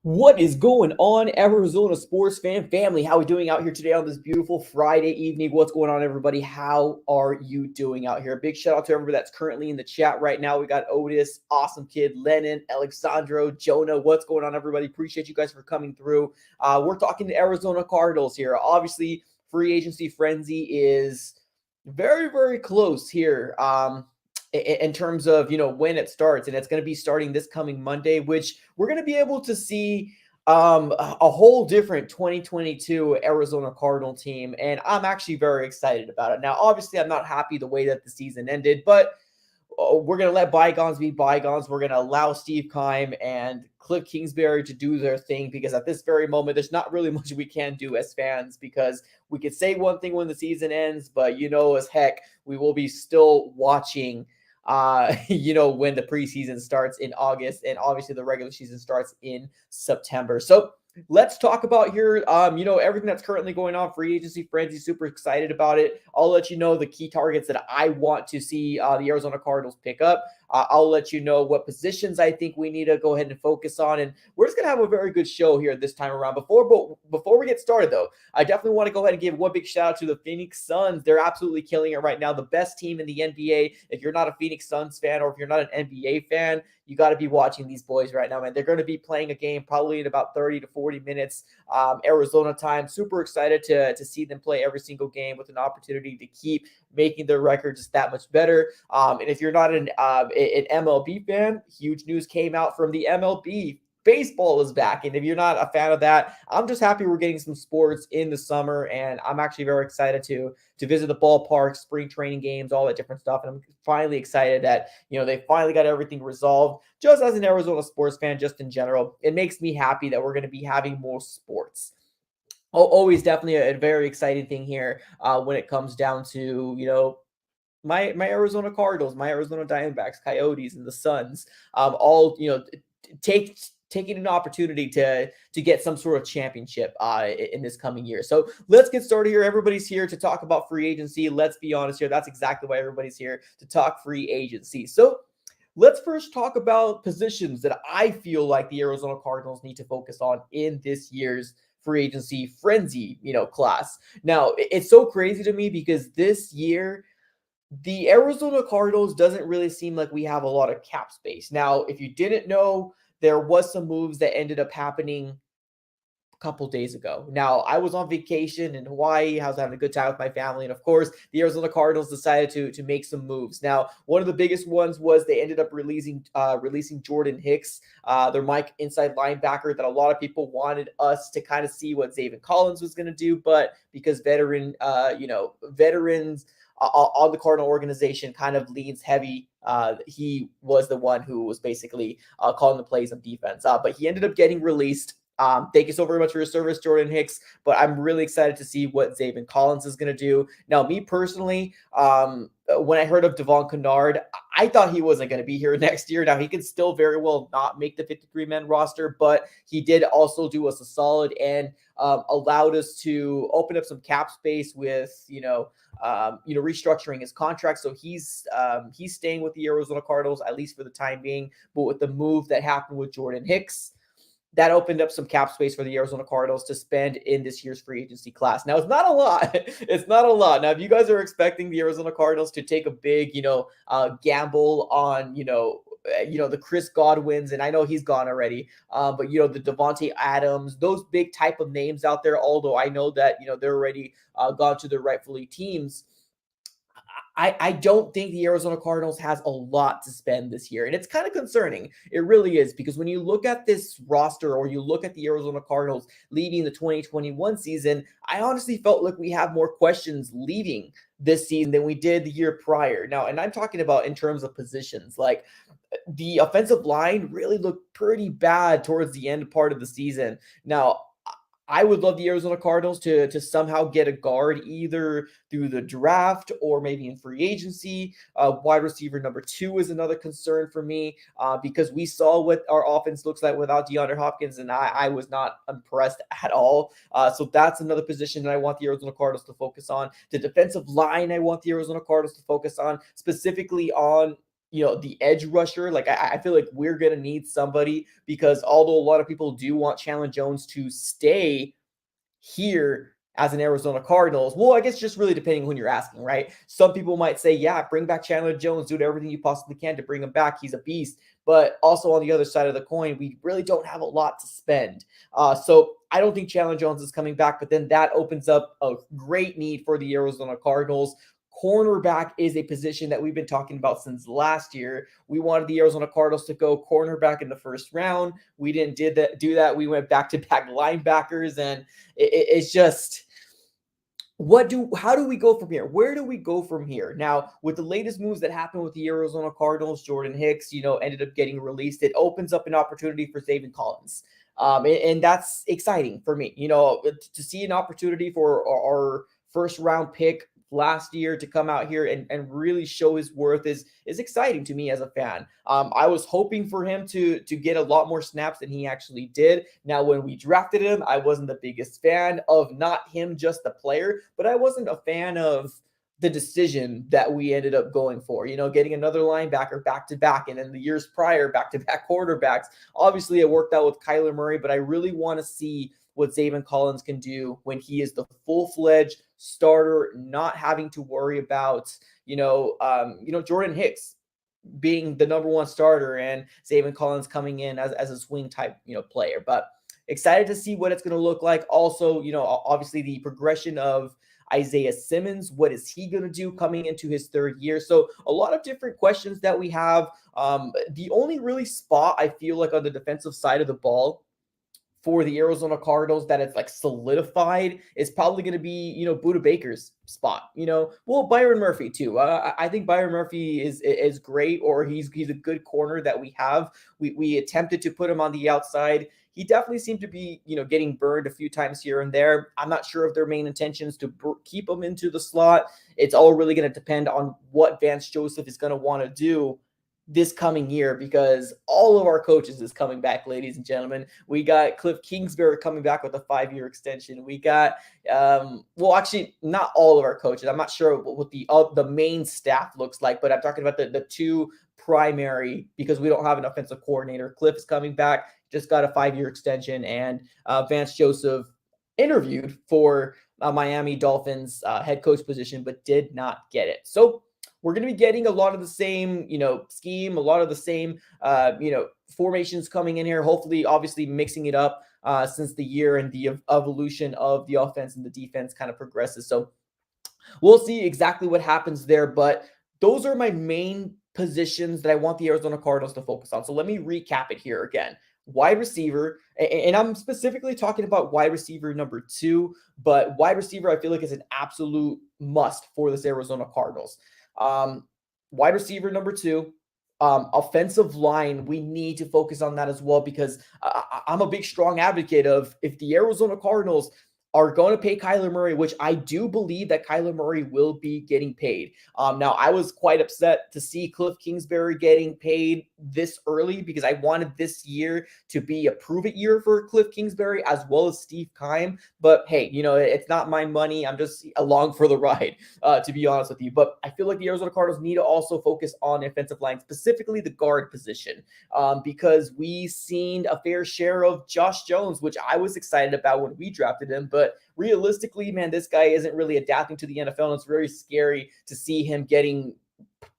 What is going on, Arizona sports fan family? How are we doing out here today on this beautiful Friday evening? What's going on, everybody? How are you doing out here? Big shout out to everybody that's currently in the chat right now. We got Otis, Awesome Kid, Lennon, Alexandro, Jonah. What's going on, everybody? Appreciate you guys for coming through. We're talking to Arizona Cardinals here. Obviously, free agency frenzy is very, very close here. In terms of when it starts, and it's going to be starting this coming Monday, which we're going to be able to see a whole different 2022 Arizona Cardinal team, and I'm actually very excited about it. Now, obviously, I'm not happy the way that the season ended, but we're going to let bygones be bygones. We're going to allow Steve Keim and Cliff Kingsbury to do their thing, because at this very moment, there's not really much we can do as fans, because we could say one thing when the season ends, but as heck, we will be still watching when the preseason starts in August, and obviously the regular season starts in September. So let's talk about here, everything that's currently going on. Free agency frenzy, super excited about it. I'll let you know the key targets that I want to see the Arizona Cardinals pick up. I'll let you know what positions I think we need to go ahead and focus on, and we're just gonna have a very good show here this time around. Before we get started, though, I definitely want to go ahead and give one big shout out to the Phoenix Suns. They're absolutely killing it right now. The best team in the NBA. If you're not a Phoenix Suns fan, or if you're not an NBA fan, you got to be watching these boys right now, man. They're going to be playing a game probably in about 30 to 40 minutes Arizona time. Super excited to see them play every single game, with an opportunity to keep making their record just that much better. And if you're not an MLB fan, huge news came out from the MLB. Baseball is back, and if you're not a fan of that, I'm just happy we're getting some sports in the summer, and I'm actually very excited to visit the ballpark, spring training games, all that different stuff. And I'm finally excited that they finally got everything resolved. Just as an Arizona sports fan, just in general, it makes me happy that we're going to be having more sports. Always definitely a very exciting thing here when it comes down to my Arizona Cardinals, my Arizona Diamondbacks, Coyotes, and the Suns, all take taking an opportunity to get some sort of championship in this coming year. So let's get started here. Everybody's here to talk about free agency. Let's be honest here. That's exactly why everybody's here, to talk free agency. So let's first talk about positions that I feel like the Arizona Cardinals need to focus on in this year's free agency frenzy, class. Now, it's so crazy to me because this year the Arizona Cardinals doesn't really seem like we have a lot of cap space. Now, if you didn't know, there was some moves that ended up happening a couple days ago. Now, I was on vacation in Hawaii. I was having a good time with my family, and of course, the Arizona Cardinals decided to make some moves. Now, one of the biggest ones was they ended up releasing Jordan Hicks, their Mike inside linebacker, that a lot of people wanted us to kind of see what Zaven Collins was going to do, but because veterans on the Cardinal organization kind of leans heavy. He was the one who was basically calling the plays on defense. But he ended up getting released. Thank you so very much for your service, Jordan Hicks. But I'm really excited to see what Zaven Collins is going to do. Now, me personally, when I heard of Devon Kennard, I thought he wasn't going to be here next year. Now, he could still very well not make the 53-man roster, but he did also do us a solid and allowed us to open up some cap space with, restructuring his contract. So he's staying with the Arizona Cardinals, at least for the time being. But with the move that happened with Jordan Hicks, that opened up some cap space for the Arizona Cardinals to spend in this year's free agency class. Now, it's not a lot. It's not a lot. Now, if you guys are expecting the Arizona Cardinals to take a big, gamble on, the Chris Godwins, and I know he's gone already, but the Devontae Adams, those big type of names out there, although I know that, they're already gone to their rightfully teams. I don't think the Arizona Cardinals has a lot to spend this year. And it's kind of concerning. It really is, because when you look at this roster, or you look at the Arizona Cardinals leading the 2021 season, I honestly felt like we have more questions leading this season than we did the year prior. Now, and I'm talking about in terms of positions, like the offensive line really looked pretty bad towards the end part of the season. Now, I would love the Arizona Cardinals to somehow get a guard, either through the draft or maybe in free agency. Wide receiver number 2 is another concern for me, because we saw what our offense looks like without DeAndre Hopkins, and I was not impressed at all. So that's another position that I want the Arizona Cardinals to focus on. The defensive line, I want the Arizona Cardinals to focus on, specifically on the edge rusher. Like I feel like we're gonna need somebody because although a lot of people do want Chandler Jones to stay here as an Arizona Cardinals, well, I guess just really depending when you're asking, right? Some people might say, yeah, bring back Chandler Jones, do everything you possibly can to bring him back. He's a beast. But also on the other side of the coin, we really don't have a lot to spend. So I don't think Chandler Jones is coming back, but then that opens up a great need for the Arizona Cardinals. Cornerback is a position that we've been talking about since last year. We wanted the Arizona Cardinals to go cornerback in the first round. We didn't do that. We went back to back linebackers, and it's just how do we go from here? Where do we go from here? Now, with the latest moves that happened with the Arizona Cardinals, Jordan Hicks, ended up getting released. It opens up an opportunity for Zaven Collins. And that's exciting for me, to see an opportunity for our first round pick last year to come out here and really show his worth is exciting to me as a fan. I was hoping for him to get a lot more snaps than he actually did. Now, when we drafted him, I wasn't the biggest fan of not him just the player, but I wasn't a fan of the decision that we ended up going for, getting another linebacker back to back. And then the years prior, back to back quarterbacks. Obviously, it worked out with Kyler Murray, but I really want to see what Zaven Collins can do when he is the full-fledged starter, not having to worry about, Jordan Hicks being the number one starter and Zaven Collins coming in as a swing type, player. But excited to see what it's going to look like. Also, obviously the progression of Isaiah Simmons. What is he going to do coming into his third year? So a lot of different questions that we have. The only really spot I feel like on the defensive side of the ball for the Arizona Cardinals that it's like solidified is probably going to be, Budda Baker's spot, well, Byron Murphy too. I think Byron Murphy is great, or he's a good corner that we have. We attempted to put him on the outside. He definitely seemed to be, getting burned a few times here and there. I'm not sure if their main intention is to keep him into the slot. It's all really going to depend on what Vance Joseph is going to want to do this coming year, because all of our coaches is coming back, ladies and gentlemen. We got Cliff Kingsbury coming back with a 5-year extension. We got, actually not all of our coaches. I'm not sure what the main staff looks like, but I'm talking about the two primary, because we don't have an offensive coordinator. Cliff is coming back, just got a 5-year extension, and Vance Joseph interviewed for Miami Dolphins head coach position, but did not get it. So we're going to be getting a lot of the same, scheme, a lot of the same, formations coming in here. Hopefully, obviously mixing it up since the year and the evolution of the offense and the defense kind of progresses. So we'll see exactly what happens there. But those are my main positions that I want the Arizona Cardinals to focus on. So let me recap it here again. Wide receiver, and I'm specifically talking about wide receiver number 2, but wide receiver I feel like is an absolute must for this Arizona Cardinals. Wide receiver number 2, offensive line, we need to focus on that as well, because I'm a big, strong advocate of, if the Arizona Cardinals are going to pay Kyler Murray, which I do believe that Kyler Murray will be getting paid. Now, I was quite upset to see Cliff Kingsbury getting paid this early, because I wanted this year to be a prove-it year for Cliff Kingsbury as well as Steve Keim. But hey, it's not my money. I'm just along for the ride, to be honest with you. But I feel like the Arizona Cardinals need to also focus on offensive line, specifically the guard position, because we seen a fair share of Josh Jones, which I was excited about when we drafted him. But realistically, man, this guy isn't really adapting to the NFL, and it's very scary to see him getting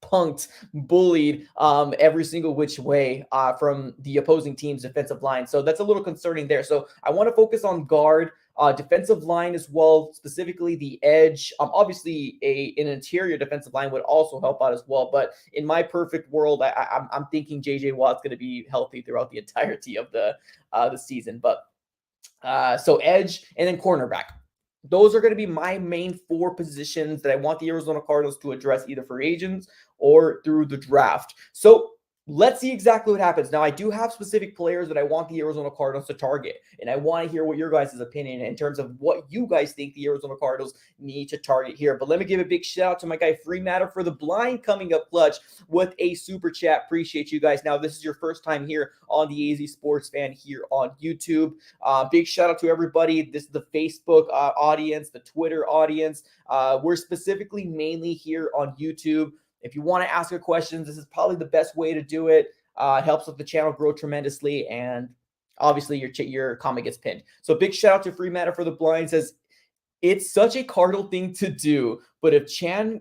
punked, bullied every single which way from the opposing team's defensive line. So that's a little concerning there. So I want to focus on guard, defensive line as well, specifically the edge. Obviously, an interior defensive line would also help out as well. But in my perfect world, I'm thinking J.J. Watt's going to be healthy throughout the entirety of the season. But so edge and then cornerback. Those are going to be my main 4 positions that I want the Arizona Cardinals to address, either for agents or through the draft. So let's see exactly what happens. Now, I do have specific players that I want the Arizona Cardinals to target, and I want to hear what your guys' opinion in terms of what you guys think the Arizona Cardinals need to target here. But let me give a big shout out to my guy Free Matter for the blind coming up clutch with a super chat. Appreciate you guys. Now, this is your first time here on the AZ Sports Fan here on YouTube. Big shout out to everybody. This is the Facebook audience, the Twitter audience. We're specifically mainly here on YouTube. If you want to ask your questions, this is probably the best way to do it. It helps with the channel grow tremendously, and obviously your comment gets pinned. So big shout out to Free Matter for the Blind. Says, it's such a Cardinal thing to do, but if Chan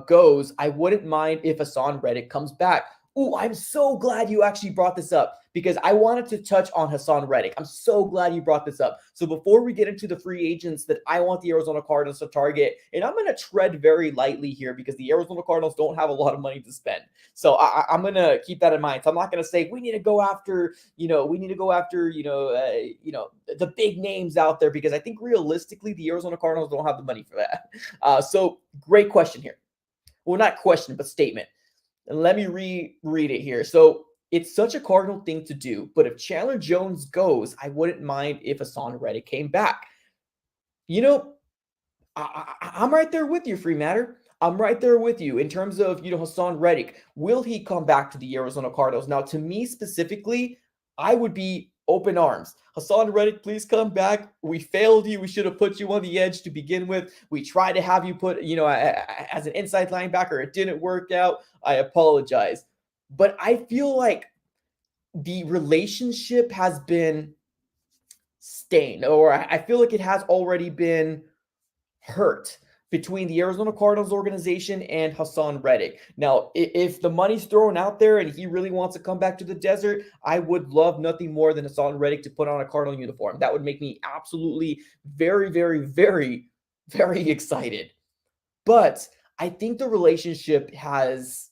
goes, I wouldn't mind if Hassan Reddick comes back. Ooh, I'm so glad you actually brought this up because I wanted to touch on Hassan Reddick. I'm so glad you brought this up. So before we get into the free agents that I want the Arizona Cardinals to target, and I'm going to tread very lightly here because the Arizona Cardinals don't have a lot of money to spend. So I'm going to keep that in mind. So I'm not going to say we need to go after, the big names out there, because I think realistically the Arizona Cardinals don't have the money for that. So great question here. Well, not question, but statement. And let me reread it here. So it's such a Cardinal thing to do, but if Chandler Jones goes, I wouldn't mind if Hassan Reddick came back. I'm right there with you, Free Matter. I'm right there with you in terms of, Hassan Reddick. Will he come back to the Arizona Cardinals? Now, to me specifically, I would be open arms. Hassan Reddick, please come back. We failed you. We should have put you on the edge to begin with. We tried to have you put, as an inside linebacker. It didn't work out. I apologize. But I feel like the relationship has been stained, or I feel like it has already been hurt between the Arizona Cardinals organization and Hassan Reddick. Now, if the money's thrown out there and he really wants to come back to the desert, I would love nothing more than Hassan Reddick to put on a Cardinal uniform. That would make me absolutely very, very, very, very excited. But I think the relationship has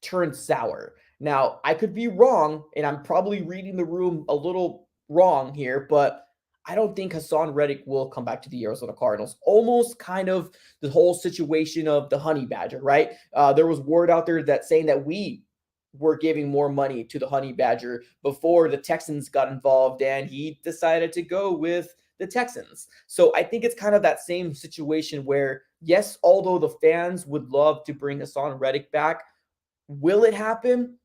turned sour. Now, I could be wrong, and I'm probably reading the room a little wrong here, but I don't think Hassan Reddick will come back to the Arizona Cardinals. Almost kind of the whole situation of the Honey Badger, right? There was word out there that saying that we were giving more money to the Honey Badger before the Texans got involved, and he decided to go with the Texans. So I think it's kind of that same situation where, yes, although the fans would love to bring Hassan Reddick back, will it happen?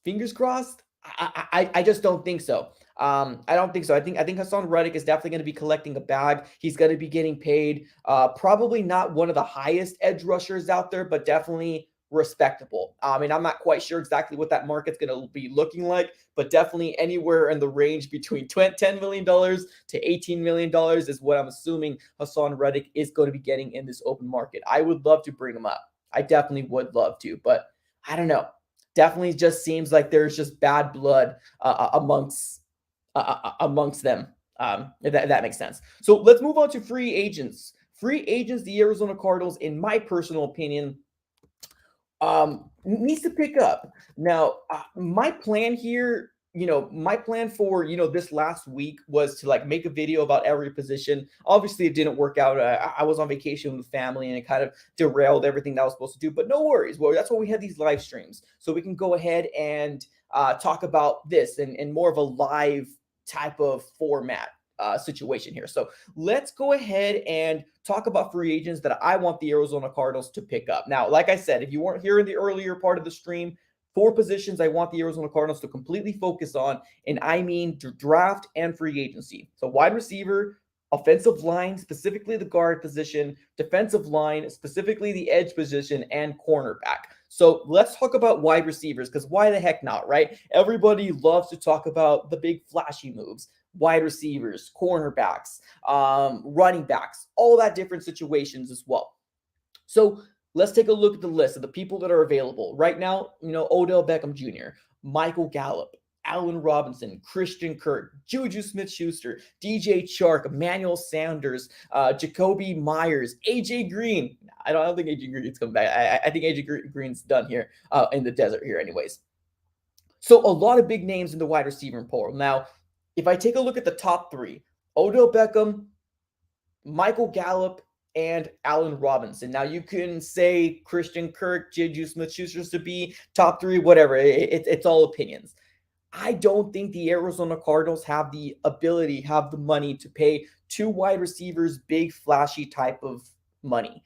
Fingers crossed. I just don't think so. I don't think so. I think Hassan Reddick is definitely going to be collecting a bag. He's going to be getting paid. Probably not one of the highest edge rushers out there, but definitely respectable. And I'm not quite sure exactly what that market's going to be looking like, but definitely anywhere in the range between $10 million to $18 million is what I'm assuming Hassan Reddick is going to be getting in this open market. I would love to bring him up. I definitely would love to, but I don't know. Definitely just seems like there's just bad blood amongst them, if that makes sense. So let's move on to free agents. Free agents, the Arizona Cardinals, in my personal opinion, needs to pick up. Now, my plan here, my plan for, this last week was to make a video about every position. Obviously, it didn't work out. I was on vacation with family and it kind of derailed everything that I was supposed to do, but no worries. Well, that's why we have these live streams. So we can go ahead and talk about this in more of a live type of format situation here. So let's go ahead and talk about free agents that I want the Arizona Cardinals to pick up. Now, like I said, if you weren't here in the earlier part of the stream, 4 positions I want the Arizona Cardinals to completely focus on, and I mean draft and free agency. So wide receiver, offensive line, specifically the guard position, defensive line, specifically the edge position, and cornerback. So let's talk about wide receivers, because why the heck not, right? Everybody loves to talk about the big flashy moves. Wide receivers, cornerbacks, running backs, all that different situations as well. So let's take a look at the list of the people that are available right now. Odell Beckham Jr., Michael Gallup, Allen Robinson, Christian Kirk, Juju Smith-Schuster, DJ Chark, Emmanuel Sanders, Jacoby Myers, AJ Green. I don't think AJ Green's coming back. I think AJ Green's done here in the desert here anyways. So a lot of big names in the wide receiver pool. Now, if I take a look at the top 3, Odell Beckham, Michael Gallup, and Allen Robinson. Now, you can say Christian Kirk, Juju Smith-Schuster to be top 3, whatever. It's all opinions. I don't think the Arizona Cardinals have the ability, have the money to pay 2 wide receivers big, flashy type of money.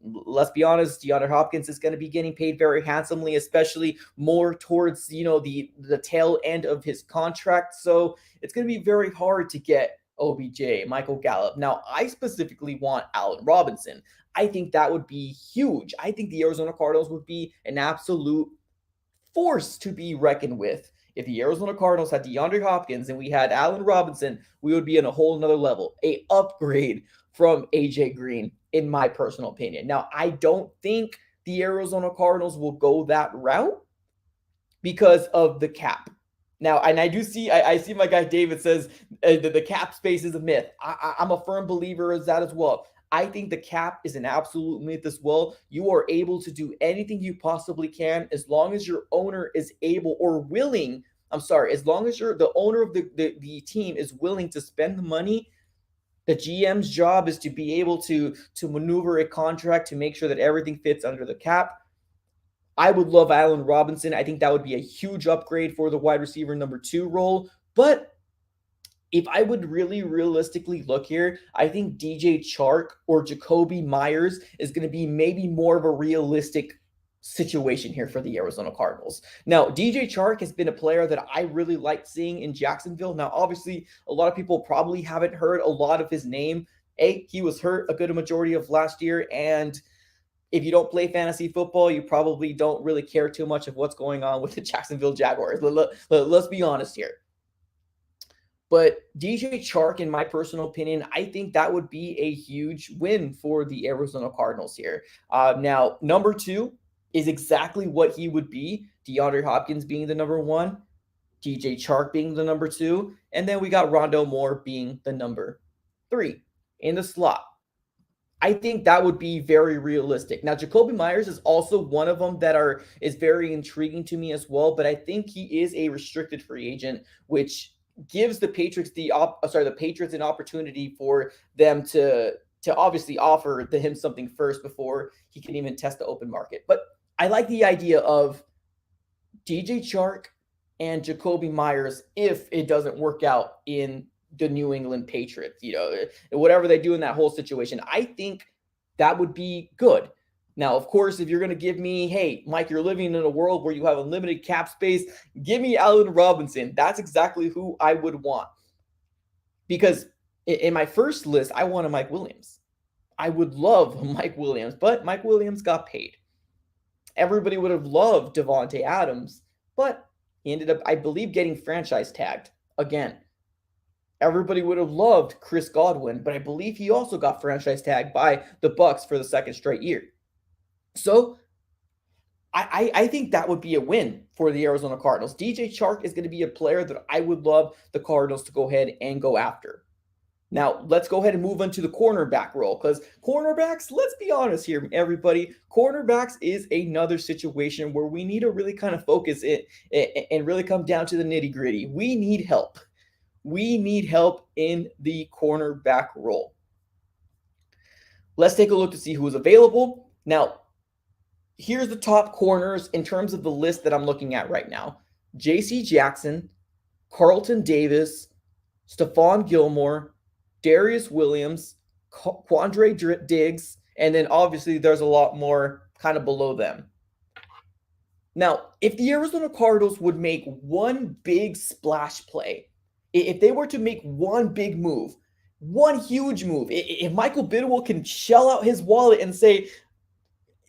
Let's be honest, DeAndre Hopkins is going to be getting paid very handsomely, especially more towards, the tail end of his contract. So it's going to be very hard to get OBJ, Michael Gallup. Now, I specifically want Allen Robinson. I think that would be huge. I think the Arizona Cardinals would be an absolute force to be reckoned with. If the Arizona Cardinals had DeAndre Hopkins and we had Allen Robinson, we would be in a whole nother level, a upgrade from AJ Green, in my personal opinion. Now, I don't think the Arizona Cardinals will go that route because of the cap. Now, and I do see, I see my guy David says the cap space is a myth. I'm a firm believer of that as well. I think the cap is an absolute myth as well. You are able to do anything you possibly can as long as your owner is able or willing. I'm sorry, as long as the owner of the team is willing to spend the money. The GM's job is to be able to maneuver a contract to make sure that everything fits under the cap. I would love Allen Robinson. I think that would be a huge upgrade for the wide receiver number 2 role. But if I would really realistically look here, I think DJ Chark or Jacoby Myers is going to be maybe more of a realistic situation here for the Arizona Cardinals. Now, DJ Chark has been a player that I really like seeing in Jacksonville. Now, obviously, a lot of people probably haven't heard a lot of his name. He was hurt a good majority of last year, and if you don't play fantasy football, you probably don't really care too much of what's going on with the Jacksonville Jaguars. Let's be honest here. But DJ Chark, in my personal opinion, I think that would be a huge win for the Arizona Cardinals here. Now, number 2 is exactly what he would be. DeAndre Hopkins being the number 1, DJ Chark being the number 2, and then we got Rondale Moore being the number 3 in the slot. I think that would be very realistic. Now, Jacoby Myers is also one of them that is very intriguing to me as well, but I think he is a restricted free agent, which gives the Patriots the Patriots an opportunity for them to obviously offer him something first before he can even test the open market. But I like the idea of DJ Chark and Jacoby Myers if it doesn't work out in the New England Patriots, whatever they do in that whole situation. I think that would be good. Now, of course, if you're going to give me, hey, Mike, you're living in a world where you have unlimited cap space, give me Allen Robinson. That's exactly who I would want. Because in my first list, I wanted Mike Williams. I would love Mike Williams, but Mike Williams got paid. Everybody would have loved Devontae Adams, but he ended up, I believe, getting franchise tagged again. Everybody would have loved Chris Godwin, but I believe he also got franchise tagged by the Bucs for the second straight year. So I think that would be a win for the Arizona Cardinals. DJ Chark is going to be a player that I would love the Cardinals to go ahead and go after. Now, let's go ahead and move on to the cornerback role, because cornerbacks, let's be honest here, everybody, cornerbacks is another situation where we need to really kind of focus it and really come down to the nitty-gritty. We need help. We need help in the cornerback role. Let's take a look to see who is available. Now, here's the top corners in terms of the list that I'm looking at right now. J.C. Jackson, Carlton Davis, Stephon Gilmore, Darius Williams, Quandre Diggs, and then obviously there's a lot more kind of below them. Now, if the Arizona Cardinals would make one big splash play, if they were to make one big move, one huge move, if Michael Bidwell can shell out his wallet and say,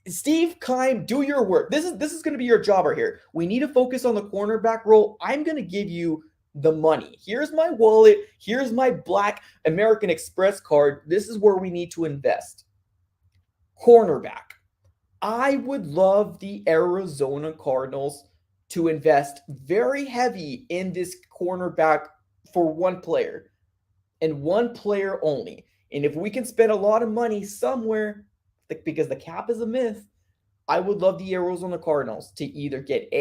Steve Keim, do your work. This is going to be your job right here. We need to focus on the cornerback role. I'm going to give you the money. Here's my wallet. Here's my Black American Express card. This is where we need to invest. Cornerback. I would love the Arizona Cardinals to invest very heavy in this cornerback for one player and one player only. And if we can spend a lot of money somewhere, because the cap is a myth, I would love the Arizona Cardinals to either get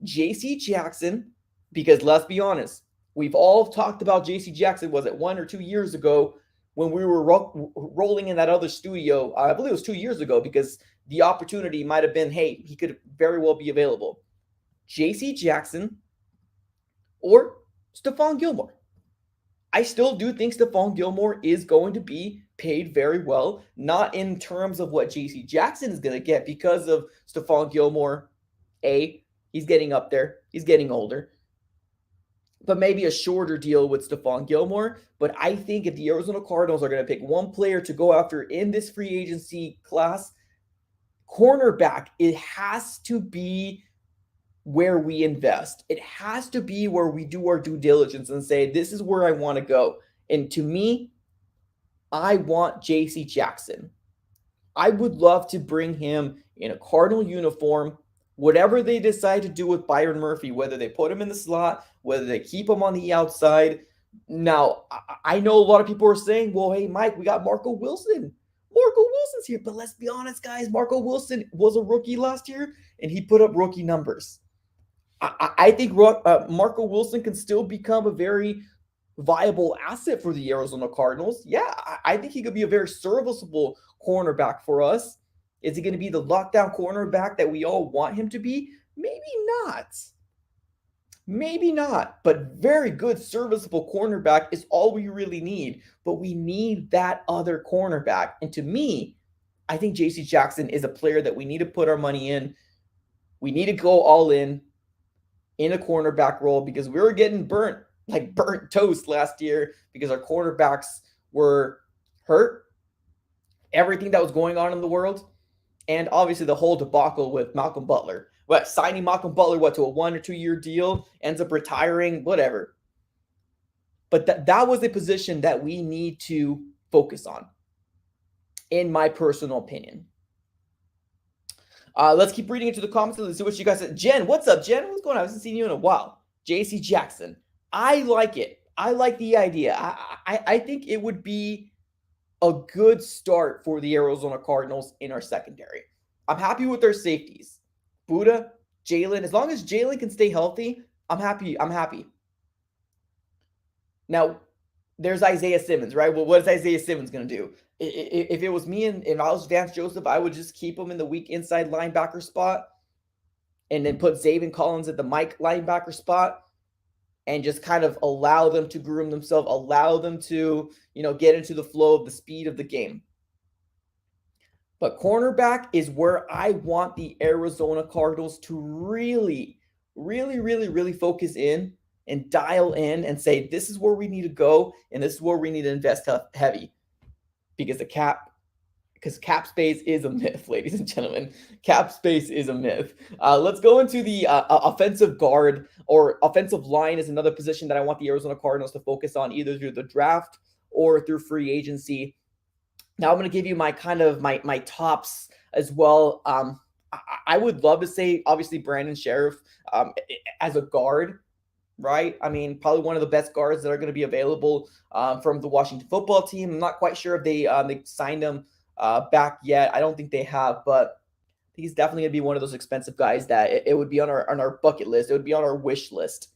J.C. Jackson, because let's be honest, we've all talked about J.C. Jackson, was it 1 or 2 years ago when we were rolling in that other studio? I believe it was 2 years ago, because the opportunity might have been, hey, he could very well be available. J.C. Jackson or Stephon Gilmore. I still do think Stephon Gilmore is going to be paid very well, not in terms of what J.C. Jackson is going to get, because of Stephon Gilmore. He's getting up there. He's getting older. but maybe a shorter deal with Stephon Gilmore. But I think if the Arizona Cardinals are going to pick one player to go after in this free agency class, cornerback, it has to be where we invest. It has to be where we do our due diligence and say, this is where I want to go. And to me, I want JC Jackson. I would love to bring him in a Cardinal uniform, whatever they decide to do with Byron Murphy, whether they put him in the slot, whether they keep him on the outside. Now, I know a lot of people are saying, well, hey, Mike, we got Marco Wilson. Marco Wilson's here. But let's be honest, guys, Marco Wilson was a rookie last year, and he put up rookie numbers. I think Marco Wilson can still become a very viable asset for the Arizona Cardinals. Yeah, I think he could be a very serviceable cornerback for us. Is he going to be the lockdown cornerback that we all want him to be? Maybe not. Maybe not. But very good, serviceable cornerback is all we really need. But we need that other cornerback. And to me, I think JC Jackson is a player that we need to put our money in. We need to go all in a cornerback role because we were getting burnt toast last year because our cornerbacks were hurt. Everything that was going on in the world. And obviously the whole debacle with Malcolm Butler. Signing Malcolm Butler, to a 1 or 2 year deal, ends up retiring, whatever. But that was a position that we need to focus on, in my personal opinion. Let's keep reading into the comments. Let's see what you guys said. Jen, what's up, Jen? What's going on? I haven't seen you in a while. JC Jackson. I like it. I like the idea. I think it would be a good start for the Arizona Cardinals in our secondary. I'm happy with their safeties. Buddha, Jalen. As long as Jalen can stay healthy, I'm happy. Now, there's Isaiah Simmons, right? Well, what is Isaiah Simmons going to do? If it was me and I was Vance Joseph, I would just keep him in the weak inside linebacker spot and then put Zaven Collins at the Mike linebacker spot and just kind of allow them to groom themselves, allow them to, get into the flow of the speed of the game. But cornerback is where I want the Arizona Cardinals to really, really, really, really focus in and dial in and say, this is where we need to go and this is where we need to invest heavy. Because cap space is a myth, ladies and gentlemen. Cap space is a myth. Let's go into the offensive guard or offensive line is another position that I want the Arizona Cardinals to focus on either through the draft or through free agency. Now I'm going to give you my my tops as well. I would love to say, obviously, Brandon Sheriff as a guard, right? I mean, probably one of the best guards that are going to be available from the Washington football team. I'm not quite sure if they signed him back yet. I don't think they have, but he's definitely going to be one of those expensive guys that it would be on our bucket list. It would be on our wish list.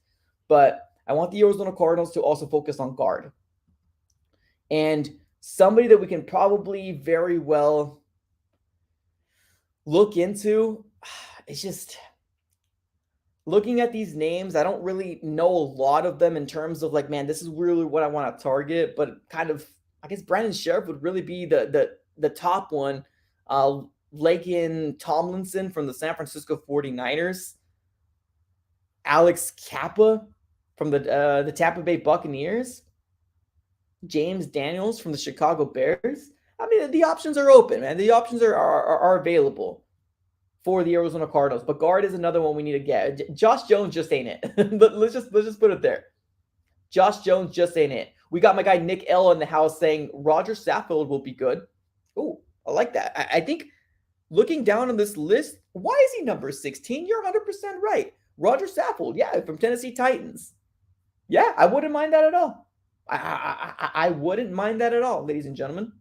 But I want the Arizona Cardinals to also focus on guard. And somebody that we can probably very well look into, it's just looking at these names, I don't really know a lot of them in terms of this is really what I want to target, but I guess Brandon Sheriff would really be the top one. Laken Tomlinson from the San Francisco 49ers, Alex Kappa from the Tampa Bay Buccaneers, James Daniels from the Chicago Bears. I mean, the options are open, man. The options are available for the Arizona Cardinals. But guard is another one we need to get. Josh Jones just ain't it. let's just put it there. Josh Jones just ain't it. We got my guy Nick L in the house saying Roger Saffold will be good. Oh, I like that. I think looking down on this list, why is he number 16? You're 100% right. Roger Saffold, yeah, from Tennessee Titans. Yeah, I wouldn't mind that at all. I wouldn't mind that at all, ladies and gentlemen.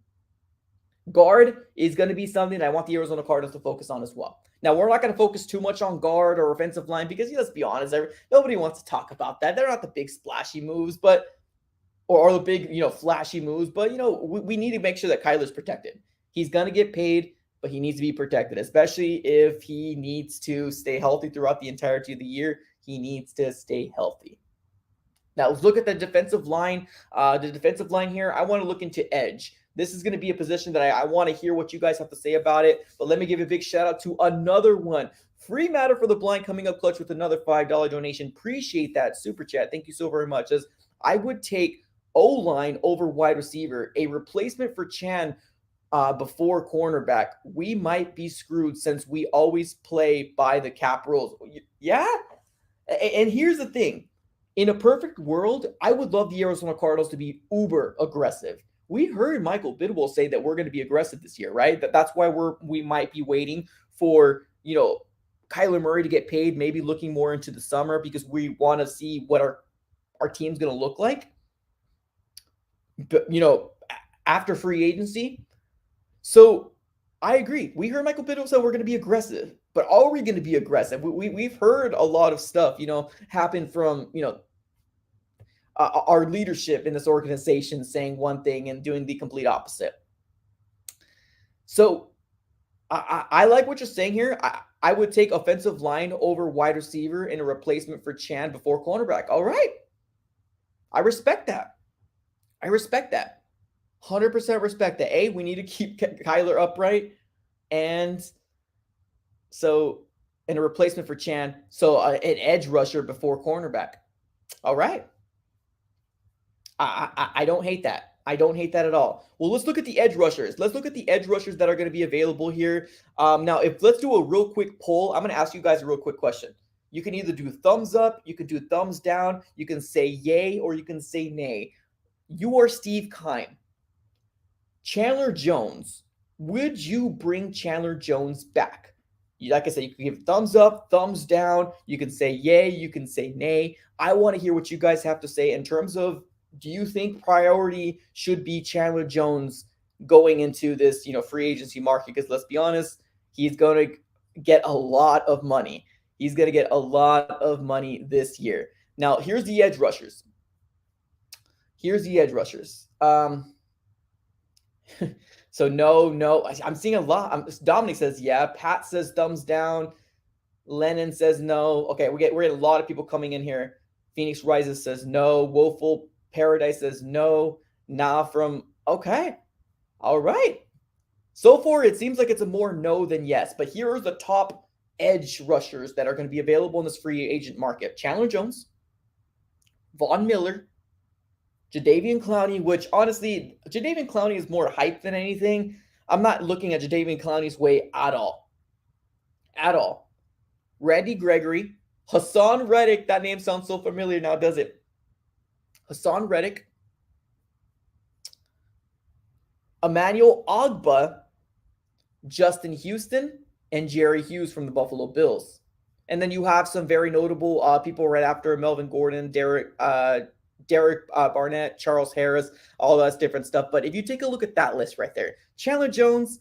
Guard is going to be something that I want the Arizona Cardinals to focus on as well. Now, we're not going to focus too much on guard or offensive line because, let's be honest, nobody wants to talk about that. They're not the big splashy moves, or the big, flashy moves. But, we need to make sure that Kyler's protected. He's going to get paid, but he needs to be protected, especially if he needs to stay healthy throughout the entirety of the year. He needs to stay healthy. Now, let's look at the defensive line. The defensive line here, I want to look into edge. This is going to be a position that I want to hear what you guys have to say about it. But let me give a big shout out to another one. Free Matter for the Blind coming up clutch with another $5 donation. Appreciate that super chat. Thank you so very much. As I would take O-line over wide receiver, a replacement for Chan before cornerback. We might be screwed since we always play by the cap rules. Yeah? And here's the thing. In a perfect world, I would love the Arizona Cardinals to be uber aggressive. We heard Michael Bidwell say that we're going to be aggressive this year, right? That's why we might be waiting for, Kyler Murray to get paid, maybe looking more into the summer because we want to see what our team's going to look like. But, after free agency. So I agree. We heard Michael Bidwell say we're going to be aggressive, but are we going to be aggressive? We've heard a lot of stuff, happen from, our leadership in this organization saying one thing and doing the complete opposite. So I like what you're saying here. I would take offensive line over wide receiver in a replacement for Chan before cornerback. All right. I respect that. 100% respect that. We need to keep Kyler upright. And so in a replacement for Chan, so an edge rusher before cornerback. All right. I don't hate that. I don't hate that at all. Well, let's look at the edge rushers. Let's look at the edge rushers that are going to be available here. Now, let's do a real quick poll. I'm going to ask you guys a real quick question. You can either do thumbs up, you can do thumbs down, you can say yay, or you can say nay. You are Steve Keim. Chandler Jones. Would you bring Chandler Jones back? Like I said, you can give thumbs up, thumbs down. You can say yay, you can say nay. I want to hear what you guys have to say in terms of, do you think priority should be Chandler Jones going into this, free agency market? Because let's be honest, he's going to get a lot of money. He's going to get a lot of money this year. Now, here's the edge rushers. So no. I'm seeing a lot. Dominic says yeah. Pat says thumbs down. Lennon says no. Okay, we're getting a lot of people coming in here. Phoenix Rises says no. Woeful Paradise says no. Nah from okay. All right. So far, it seems like it's a more no than yes. But here are the top edge rushers that are going to be available in this free agent market. Chandler Jones, Von Miller, Jadeveon Clowney, which honestly, Jadeveon Clowney is more hype than anything. I'm not looking at Jadeveon Clowney's way at all. Randy Gregory, Hassan Reddick. That name sounds so familiar now, does it? Hassan Reddick, Emmanuel Ogbah, Justin Houston, and Jerry Hughes from the Buffalo Bills. And then you have some very notable people right after: Melvin Gordon, Derek Barnett, Charles Harris, all that different stuff. But if you take a look at that list right there, Chandler Jones,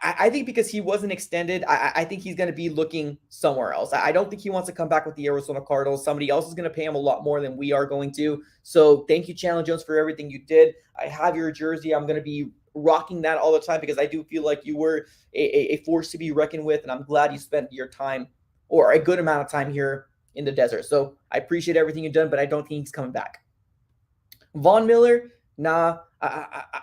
I think because he wasn't extended, I think he's going to be looking somewhere else. I don't think he wants to come back with the Arizona Cardinals. Somebody else is going to pay him a lot more than we are going to. So thank you, Chandler Jones, for everything you did. I have your jersey. I'm going to be rocking that all the time because I do feel like you were a force to be reckoned with, and I'm glad you spent your time, or a good amount of time, here in the desert. So I appreciate everything you've done, but I don't think he's coming back. Von Miller, nah.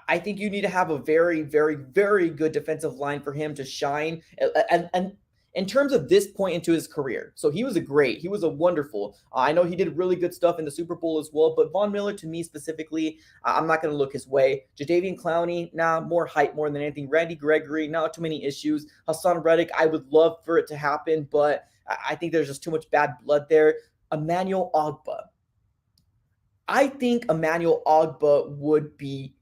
I think you need to have a very, very, very good defensive line for him to shine. And in terms of this point into his career, so he was a wonderful. I know he did really good stuff in the Super Bowl as well, but Von Miller, to me specifically, I'm not going to look his way. Jadeveon Clowney, nah, more hype more than anything. Randy Gregory, not too many issues. Hassan Reddick, I would love for it to happen, but I think there's just too much bad blood there. Emmanuel Ogbah. I think Emmanuel Ogbah would be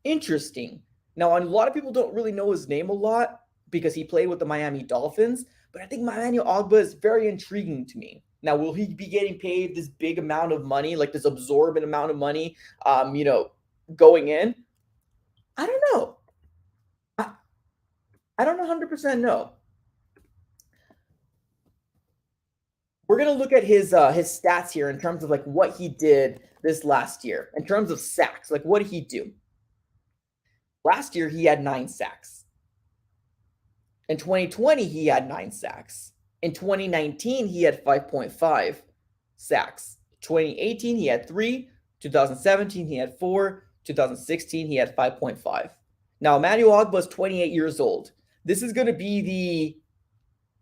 interesting. Now, a lot of people don't really know his name a lot because he played with the Miami Dolphins, but I think Emmanuel Ogbah is very intriguing to me. Now, will he be getting paid this big amount of money, like this absorbent amount of money, going in? I don't know. I don't 100% know. We're going to look at his stats here in terms of like what he did this last year in terms of sacks. Like, what did he do? Last year, he had 9 sacks. In 2020, he had 9 sacks. In 2019, he had 5.5 sacks. 2018, he had 3. 2017, he had 4. 2016, he had 5.5. Now, Emmanuel Ogbah is 28 years old. This is going to be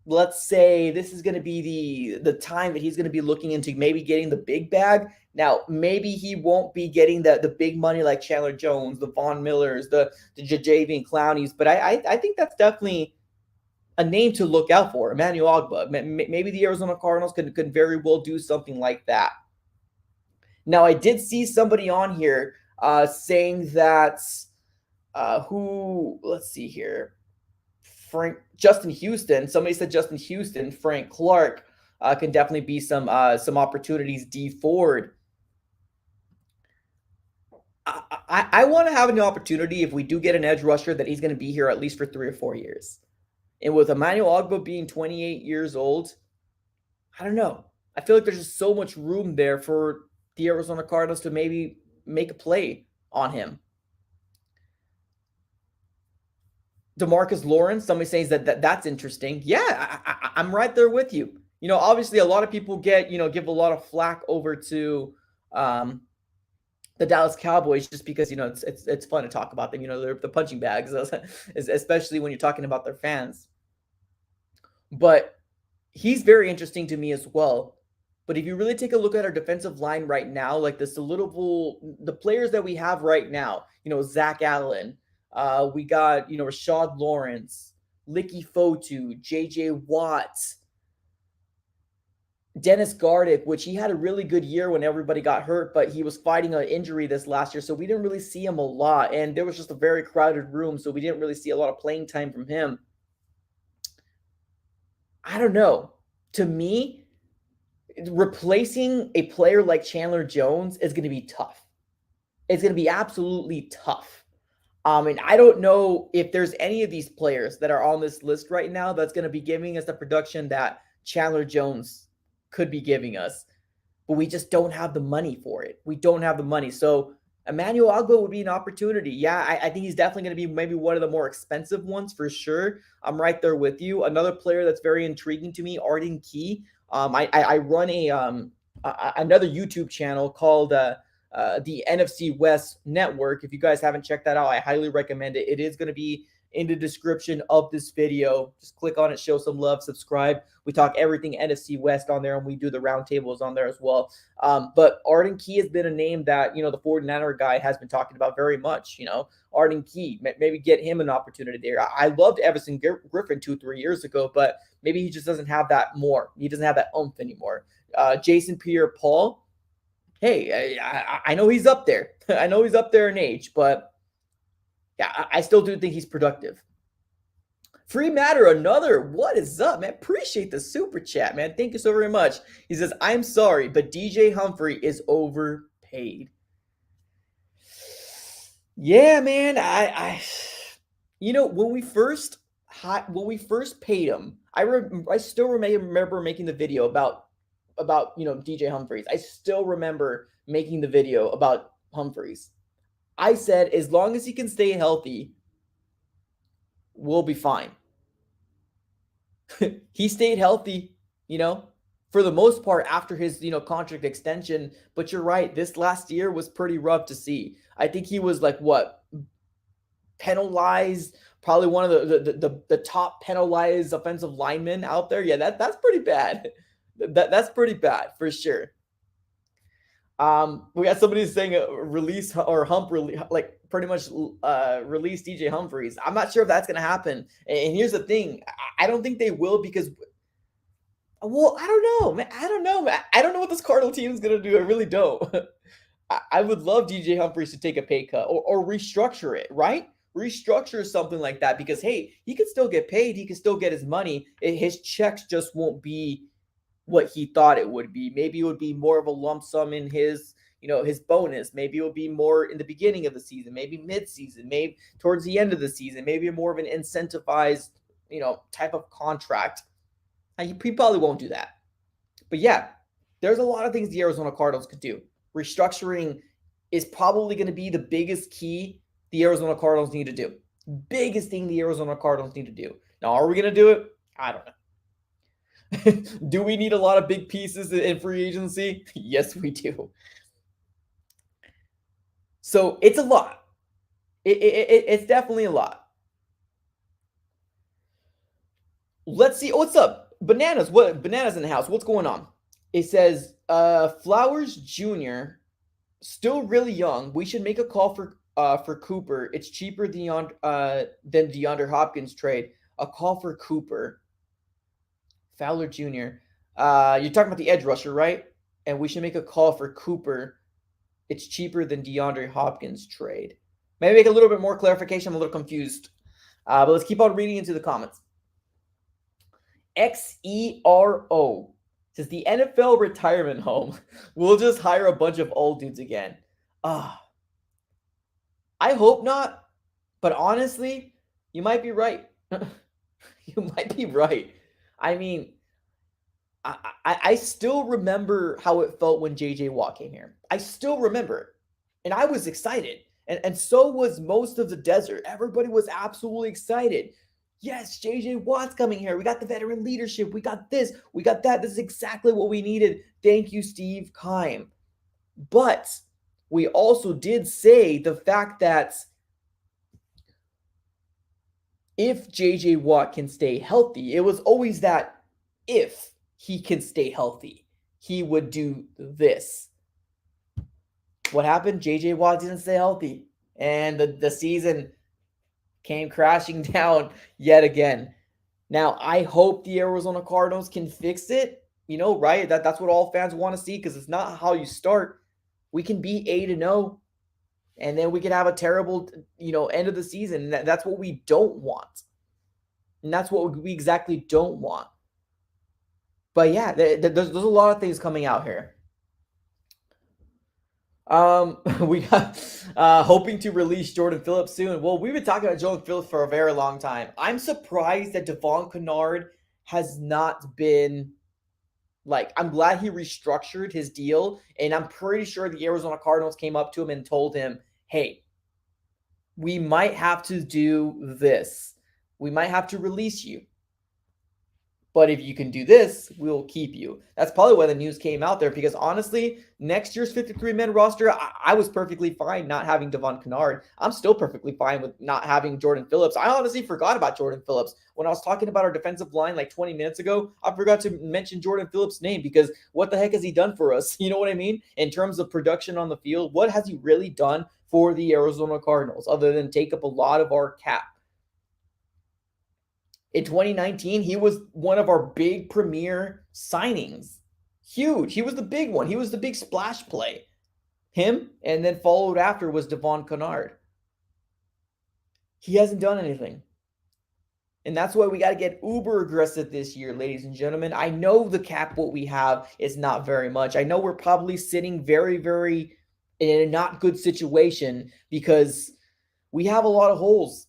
let's say this is going to be the time that he's going to be looking into maybe getting the big bag. Now, maybe he won't be getting the big money like Chandler Jones, the Von Millers, the Jadeveon Clowneys, but I think that's definitely a name to look out for, Emmanuel Ogbah. Maybe the Arizona Cardinals could very well do something like that. Now, I did see somebody on here saying that let's see here. Justin Houston. Somebody said Justin Houston, Frank Clark can definitely be some opportunities. D Ford. I want to have an opportunity if we do get an edge rusher that he's going to be here at least for 3 or 4 years. And with Emmanuel Ogbah being 28 years old, I don't know. I feel like there's just so much room there for the Arizona Cardinals to maybe make a play on him. DeMarcus Lawrence, somebody says that's interesting. Yeah, I'm right there with you. Obviously a lot of people give a lot of flack over to the Dallas Cowboys just because it's fun to talk about them. They're the punching bags, especially when you're talking about their fans. But he's very interesting to me as well. But if you really take a look at our defensive line right now, like the players that we have right now, Zach Allen, we got Rashad Lawrence, Licky Fotu, J.J. Watts, Dennis Gardick, which he had a really good year when everybody got hurt, but he was fighting an injury this last year, so we didn't really see him a lot. And there was just a very crowded room, so we didn't really see a lot of playing time from him. I don't know. To me, replacing a player like Chandler Jones is going to be tough. It's going to be absolutely tough. And I don't know if there's any of these players that are on this list right now that's going to be giving us the production that Chandler Jones could be giving us, but we just don't have the money for it. We don't have the money. So Emmanuel Ogbah would be an opportunity. Yeah, I think he's definitely going to be maybe one of the more expensive ones for sure. I'm right there with you. Another player that's very intriguing to me, Arden Key. I run another YouTube channel called the NFC West Network. If you guys haven't checked that out, I highly recommend it. It is going to be in the description of this video. Just click on it, show some love, subscribe. We talk everything NFC West on there, and we do the roundtables on there as well. But Arden Key has been a name that, the 49er guy has been talking about very much. Arden Key, maybe get him an opportunity there. I loved Everson Griffin 2-3 years ago, but maybe he just doesn't have that more. He doesn't have that oomph anymore. Jason Pierre-Paul, hey, I know he's up there. I know he's up there in age, but yeah, I still do think he's productive. Free Matter, another. What is up, man? Appreciate the super chat, man. Thank you so very much. He says, I'm sorry, but DJ Humphrey is overpaid. Yeah, man. When we first paid him, I still remember making the video about DJ Humphreys. I still remember making the video about Humphreys. I said, as long as he can stay healthy, we'll be fine. He stayed healthy, for the most part after his, contract extension. But you're right. This last year was pretty rough to see. I think he was penalized, probably one of the top penalized offensive linemen out there. Yeah, that's pretty bad. That's pretty bad for sure. We got somebody saying release or pretty much release DJ Humphreys. I'm not sure if that's going to happen. And here's the thing. I don't think they will because, well, I don't know, man. I don't know what this Cardinal team is going to do. I really don't. I would love DJ Humphreys to take a pay cut or restructure it, right? Restructure something like that because, hey, he could still get paid. He can still get his money. His checks just won't be what he thought it would be. Maybe it would be more of a lump sum in his, his bonus. Maybe it would be more in the beginning of the season, maybe mid-season, maybe towards the end of the season, maybe more of an incentivized, type of contract. He probably won't do that. But yeah, there's a lot of things the Arizona Cardinals could do. Restructuring is probably going to be the biggest key the Arizona Cardinals need to do. Biggest thing the Arizona Cardinals need to do. Now, are we going to do it? I don't know. Do we need a lot of big pieces in free agency? Yes, we do. So it's a lot. It's definitely a lot. Let's see. What's up? Bananas. What bananas in the house? What's going on? It says Flowers Jr. still really young. We should make a call for Cooper. It's cheaper than DeAndre Hopkins trade. A call for Cooper. Fowler Jr. You're talking about the edge rusher, right? And we should make a call for Cooper. It's cheaper than DeAndre Hopkins trade. Maybe make a little bit more clarification. I'm a little confused. But let's keep on reading into the comments. XERO says the NFL retirement home. We'll just hire a bunch of old dudes again. I hope not. But honestly, you might be right. You might be right. I mean, I still remember how it felt when JJ Watt came here. I still remember it. And I was excited. And so was most of the desert. Everybody was absolutely excited. Yes, JJ Watt's coming here. We got the veteran leadership. We got this. We got that. This is exactly what we needed. Thank you, Steve Keim. But we also did say the fact that if JJ Watt can stay healthy, it was always that if he can stay healthy, he would do this. What happened? JJ Watt didn't stay healthy. And the season came crashing down yet again. Now, I hope the Arizona Cardinals can fix it. Right? That's what all fans want to see, because it's not how you start. We can be 8-0, and then we can have a terrible, end of the season. That's what we don't want. And that's what we exactly don't want. But yeah, there's a lot of things coming out here. We got hoping to release Jordan Phillips soon. Well, we've been talking about Jordan Phillips for a very long time. I'm surprised that Devon Kennard has not been I'm glad he restructured his deal, and I'm pretty sure the Arizona Cardinals came up to him and told him, hey, we might have to do this. We might have to release you. But if you can do this, we'll keep you. That's probably why the news came out there, because honestly, next year's 53-man roster, I was perfectly fine not having Devon Kennard. I'm still perfectly fine with not having Jordan Phillips. I honestly forgot about Jordan Phillips. When I was talking about our defensive line like 20 minutes ago, I forgot to mention Jordan Phillips' name, because what the heck has he done for us? You know what I mean? In terms of production on the field, what has he really done for the Arizona Cardinals other than take up a lot of our cap? In 2019, he was one of our big premier signings. Huge. He was the big one. He was the big splash play. Him, and then followed after was Devon Kennard. He hasn't done anything. And that's why we got to get uber aggressive this year, ladies and gentlemen. I know the cap, what we have, is not very much. I know we're probably sitting very, very in a not good situation, because we have a lot of holes.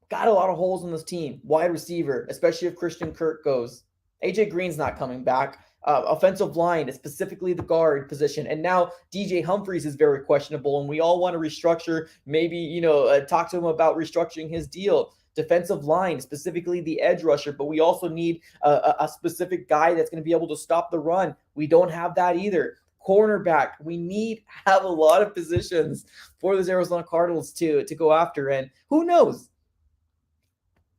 Got a lot of holes in this team. Wide receiver, especially if Christian Kirk goes. AJ Green's not coming back. Offensive line, specifically the guard position. And now DJ Humphries is very questionable, and we all want to restructure, maybe, talk to him about restructuring his deal. Defensive line, specifically the edge rusher, but we also need a specific guy that's going to be able to stop the run. We don't have that either. Cornerback, we have a lot of positions for the Arizona Cardinals to go after, and who knows?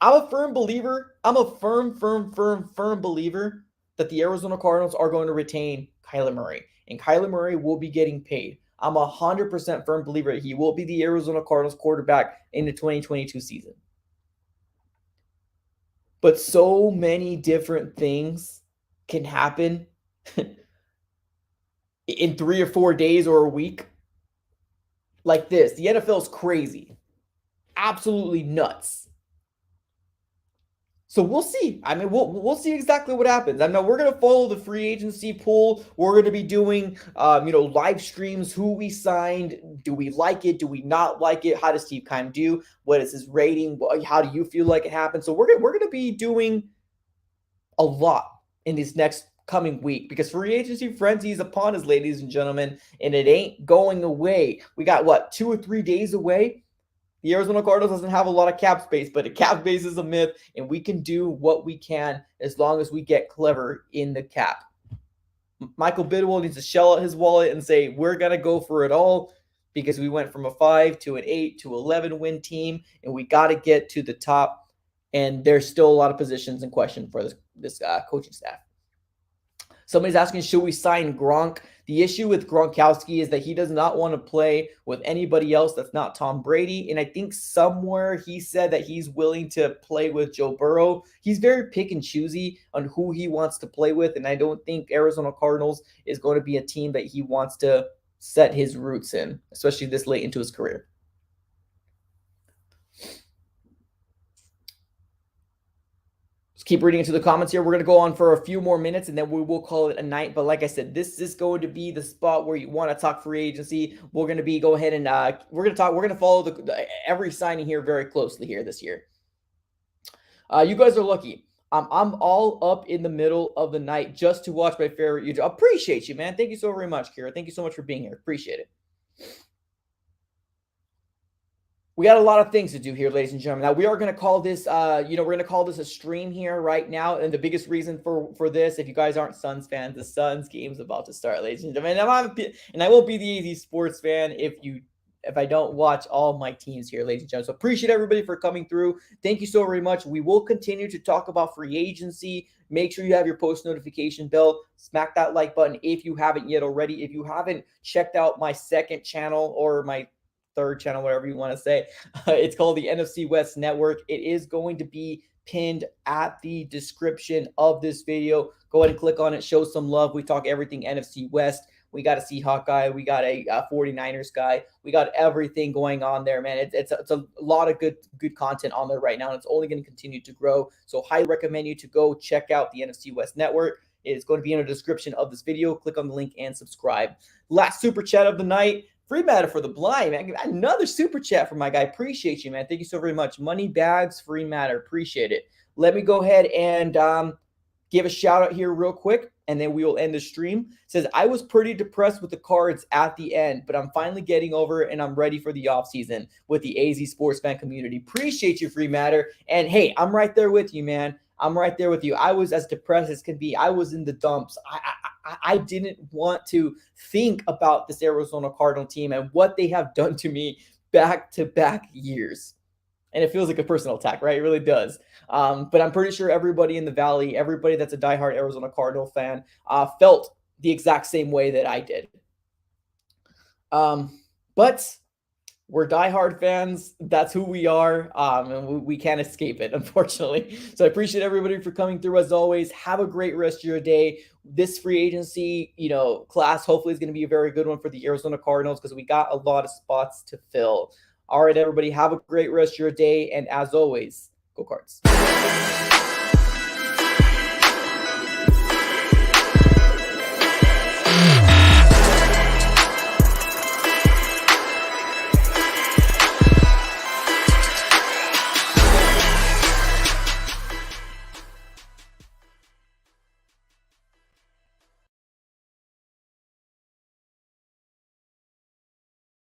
I'm a firm believer. I'm a firm believer that the Arizona Cardinals are going to retain Kyler Murray, and Kyler Murray will be getting paid. I'm 100% firm believer that he will be the Arizona Cardinals quarterback in the 2022 season. But so many different things can happen in 3 or 4 days or a week. Like this. The NFL is crazy. Absolutely nuts. So we'll see. I mean, we'll see exactly what happens. I know we're going to follow the free agency pool. We're going to be doing, live streams, who we signed. Do we like it? Do we not like it? How does Steve Keim do? What is his rating? How do you feel like it happened? So we're going to be doing a lot in this next coming week, because free agency frenzy is upon us, ladies and gentlemen, and it ain't going away. We got, 2 or 3 days away? The Arizona Cardinals doesn't have a lot of cap space, but a cap space is a myth, and we can do what we can as long as we get clever in the cap. Michael Bidwell needs to shell out his wallet and say, we're going to go for it all. because we went from a 5 to an 8 to 11 win team, and we got to get to the top. And there's still a lot of positions in question for this coaching staff. Somebody's asking, should we sign Gronk? The issue with Gronkowski is that he does not want to play with anybody else that's not Tom Brady. And I think somewhere he said that he's willing to play with Joe Burrow. He's very pick and choosy on who he wants to play with. And I don't think Arizona Cardinals is going to be a team that he wants to set his roots in, especially this late into his career. Keep reading into the comments here. We're going to go on for a few more minutes and then we will call it a night. But like I said, this is going to be the spot where you want to talk free agency. We're going to go ahead and we're going to follow every signing here very closely here this year. You guys are lucky. I'm all up in the middle of the night just to watch my favorite YouTuber. Appreciate you, man. Thank you so very much, Kira. Thank you so much for being here. Appreciate it. We got a lot of things to do here, ladies and gentlemen. Now, we are going to call this, we're going to call this a stream here right now. And the biggest reason for this, if you guys aren't Suns fans, the Suns game's about to start, ladies and gentlemen. And I won't be the AZ Sports fan if I don't watch all my teams here, ladies and gentlemen. So appreciate everybody for coming through. Thank you so very much. We will continue to talk about free agency. Make sure you have your post notification bell. Smack that like button if you haven't yet already. If you haven't checked out my second channel or my third channel, whatever you want to say, it's called the NFC West Network. It is going to be pinned at the description of this video. Go ahead and click on it. Show some love. We talk everything NFC West. We got a Seahawk guy. We got a 49ers guy. We got everything going on there, man. It's a lot of good content on there right now, and it's only going to continue to grow. So highly recommend you to go check out the NFC West Network. It's going to be in the description of this video. Click on the link and subscribe. Last super chat of the night. Free matter for the blind, man. Another super chat from my guy. Appreciate you, man. Thank you so very much. Money bags, free matter. Appreciate it. Let me go ahead and give a shout out here real quick, and then we will end the stream. It says, I was pretty depressed with the Cards at the end, but I'm finally getting over it, and I'm ready for the offseason with the AZ Sports fan community. Appreciate you, free matter. And hey, I'm right there with you, man. I'm right there with you. I was as depressed as can be. I was in the dumps. I didn't want to think about this Arizona Cardinal team and what they have done to me back-to-back years. And it feels like a personal attack, right? It really does. But I'm pretty sure everybody in the Valley, everybody that's a diehard Arizona Cardinal fan, felt the exact same way that I did. But we're diehard fans. That's who we are. And we can't escape it, unfortunately. So I appreciate everybody for coming through as always. Have a great rest of your day. This free agency, class hopefully is going to be a very good one for the Arizona Cardinals because we got a lot of spots to fill. All right, everybody, have a great rest of your day. And as always, go Cards.